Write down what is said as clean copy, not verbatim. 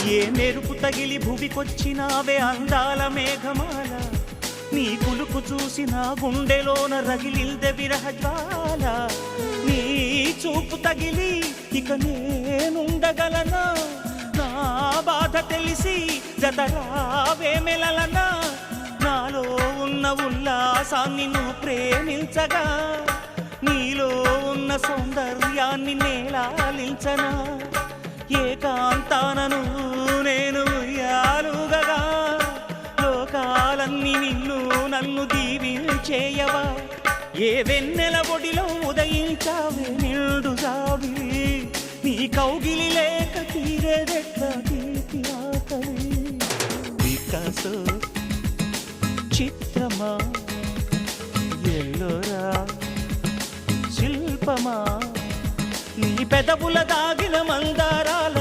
ఏ మెరుపు తగిలి భువికొచ్చినావే అందాల మేఘమాల నీ కులుకు చూసి నా గుండెలోన రగిలిల్దె విరహజ్వాల నీ చూపు తగిలి ఇక నేనుండగలనా నా బాధ తెలిసి జతరావే మెలలనా నాలో ఉన్న ఉల్లాసాన్ని నువ్వు ప్రేమించగా నీలో ఉన్న సౌందర్యాన్ని నేలాలించనా ఏకాంతానను నేను ఉయ్యాలుగగా లోకాలన్నీ నిన్ను నన్ను దీవించేయవా ఏ వెన్నెల ఒడిలో ఉదయించావే నిండు జాబిలి నీ కౌగిలి లేక తీరేదెట్లా తీపి ఆకలి వికాసో చిత్రమా ఎల్లోరా శిల్పమా నీ పెదవుల దాగిన మందారాల